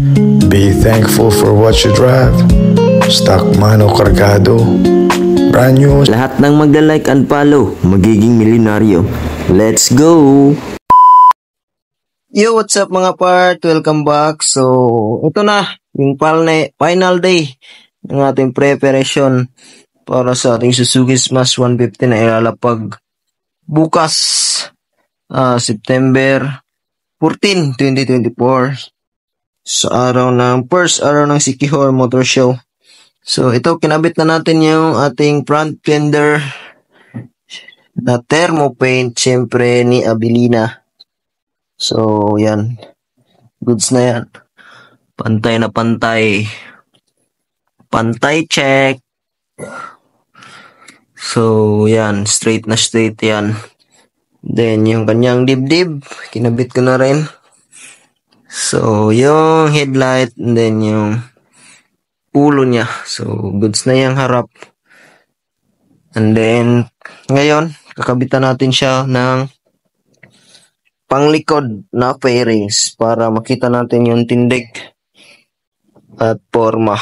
Be thankful for what you drive. Stock man o kargado. Brand new. Lahat ng magda-like and follow, magiging milyonaryo. Let's go! Yo, what's up mga part? Welcome back. So, ito na, yung final day ng ating preparation para sa ating Suzuki Smash 150 na ilalapag bukas, September 14, 2024 sa first araw ng Sikihor Motor Show. So, ito, kinabit na natin yung ating front fender na thermo paint, syempre ni Abilina. So, yan. Goods na yan. Pantay na pantay. Pantay check. So, yan. Straight na straight yan. Then, yung kanyang dibdib, kinabit ko na rin. So, yung headlight, and then yung ulo niya. So, goods na yung harap. And then, ngayon, kakabitan natin siya ng panglikod na fairings para makita natin yung tindig at forma.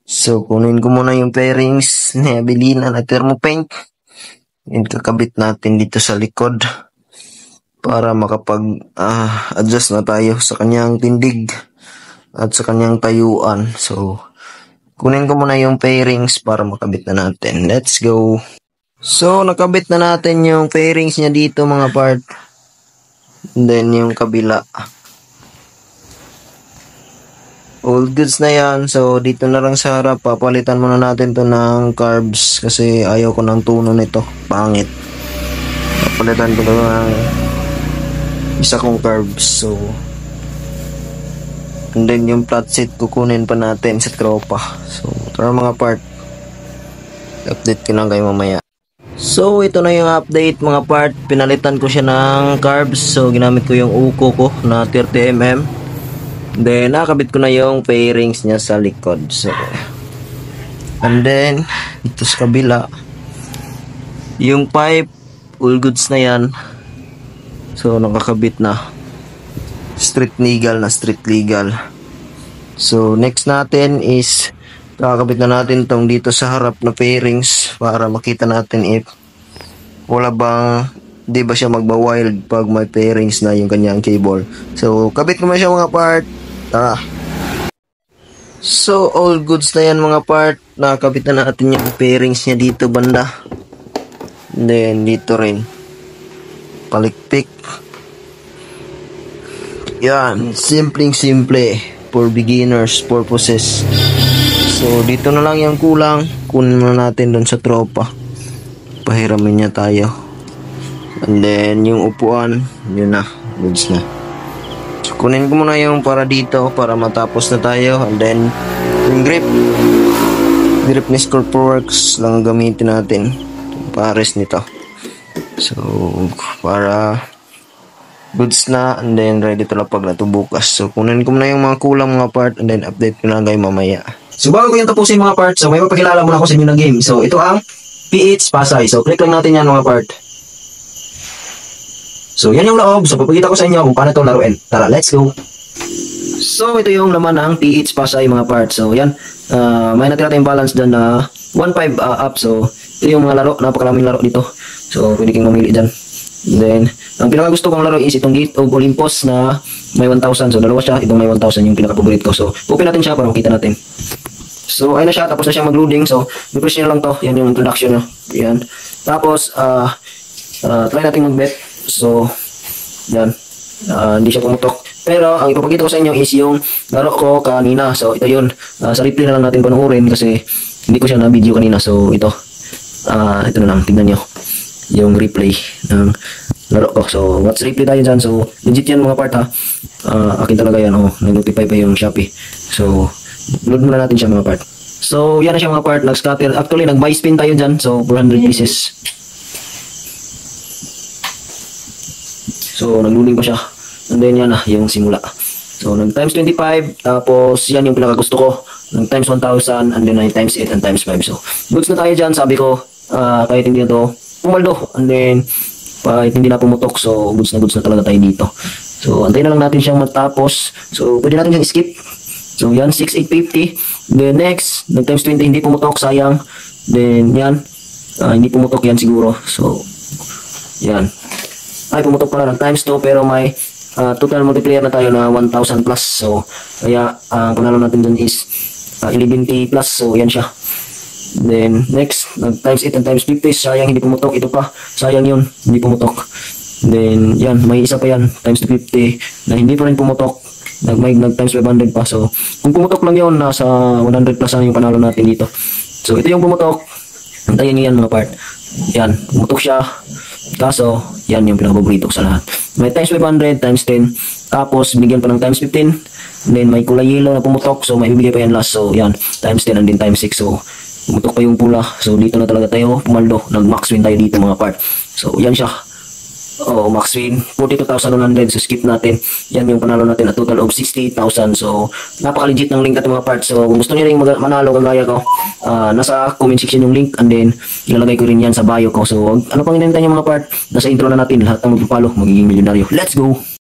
So, kunin ko muna yung fairings ni Abilina na thermopaint. And kakabit natin dito sa likod para makapag-adjust na tayo sa kanyang tindig at sa kanyang tayuan. So, kunin ko muna yung fairings para makabit na natin. Let's go! So, nakabit na natin yung fairings niya dito mga part. And then yung kabila. All goods na yan. So, dito na lang sa harap. Papalitan muna natin to ng carbs kasi ayaw ko ng tuno nito. Pangit. Papalitan ko ng isa kong carbs. So, and then yung flat seat kukunin pa natin sa tropa. So, tara mga part. Update ko lang kayo mamaya. So, ito na yung update mga part. Pinalitan ko siya ng carbs. So, ginamit ko yung uko ko na 30mm. Then, nakabit ko na yung fairings niya sa likod. So, and then, ito sa kabila. Yung pipe, all goods na yan. So, nakakabit na. Street legal na street legal. So, next natin is kakabit na natin tong dito sa harap na fairings para makita natin if wala bang di ba siya magba-wild pag may fairings na yung kanyang cable. So, kabit ko na siya mga part. Tara. So, all goods na yan mga part. Nakakabit na natin yung fairings niya dito banda. And then, dito rin. Palikpik. Yan. Simpleng-simple for beginners purposes. So, dito na lang yung kulang. Kunin na natin doon sa tropa. Pahiramin niya tayo. And then, yung upuan, yun na. Goods na. So, kunin ko muna yung para dito para matapos na tayo. And then, yung grip. Grip ni Scorpworks lang gamitin natin. Pares nito. So, para goods na. And then, ready to lapag na to bukas. So, kunin ko muna yung mga kulang mga part. And then, update ko na kayo mamaya. So bago ko yung tapusin mga part, so may mapakilala muna ako sa inyo na game. So ito ang PH Pasay. So click lang natin yan mga part. So yan yung loob. So papakita ko sa inyo kung paano ito laruin. Tara, let's go. So ito yung laman ng PH Pasay mga part. So yan, may natira tayong balance dyan na 1.5 up. So ito yung mga laro, napakaraming laro dito. So pwede kang mamili dyan. And then, ang pinakagusto kong laro is itong Gate of Olympus na may 1,000. So dalawa siya, itong may 1,000 yung pinaka-favorite ko. So open natin siya para makita natin. So, ayun na siya. Tapos na siya mag-loading. So, i-press nyo lang to. Yan yung introduction nyo. Yan. Tapos, try natin mag-bet. So, yan. Hindi siya pumutok. Pero, ang ipapakita ko sa inyo is yung laro ko kanina. So, ito yun. Sa replay na lang natin panuorin kasi hindi ko siya na-video kanina. So, ito. Ito na lang. Tignan nyo. Yung replay ng laro ko. So, what's replay tayo dyan? So, legit yan mga part ha. Akin talaga yan. Oh, nag-notify pa yung Shopee. So, load muna natin siya mga part. So, yan na siya mga part. Nag-scatter. Actually, nag-buy spin tayo dyan. So, 400 pieces. So, nag-loading pa siya. And then, yan na yung simula. So, nag-times 25. Tapos, yan yung pinakagusto ko. Nag-times 1,000. And then, times 8 and times 5. So, goods na tayo dyan. Sabi ko, kahit hindi na to pumaldo. And then, kahit hindi na pumutok. So, goods na talaga tayo dito. So, antayin na lang natin siyang matapos. So, pwede natin siyang skip. So, yan, 6,850. Then, next, nag times 20, hindi pumutok, sayang. Then, yan, hindi pumutok yan siguro. So, yan. Ay, pumutok pala ng times 2, pero may total multiplier na tayo na 1,000 plus. So, kaya, ang panalo natin dun is 11K plus. So, yan siya. Then, next, times 8 and times 50. Sayang, hindi pumutok. Ito pa, sayang yun, hindi pumutok. Then, yan, may isa pa yan, times 250, na hindi pa rin pumutok. Nag times 500 pa. So, kung pumutok lang yun, nasa 100 plus na yung panalo natin dito. So, ito yung pumutok. Antayin nyo yan mga part. Yan, pumutok siya. Kaso, yan yung pinakapaborito ko sa lahat. May times 500, times 10. Tapos, bigyan pa ng times 15. Then, may kulay yellow na pumutok. So, may bibigay pa yan last. So, yan, times 10 and then times 6. So, pumutok pa yung pula. So, dito na talaga tayo pumaldo. Nag-max win tayo dito mga part. So, yan siya. Oh, max win 42,100. So skip natin. Yan yung panalo natin, a total of 68,000. So napaka-legit ng link at mga parts. So kung gusto niyo ring manalo kagaya ko, nasa comment section yung link, and then ilalagay ko rin yan sa bio ko. So ano pang hinihintay niyo mga part? Nasa intro na natin, lahat ng magpapalo magiging milyonaryo. Let's go.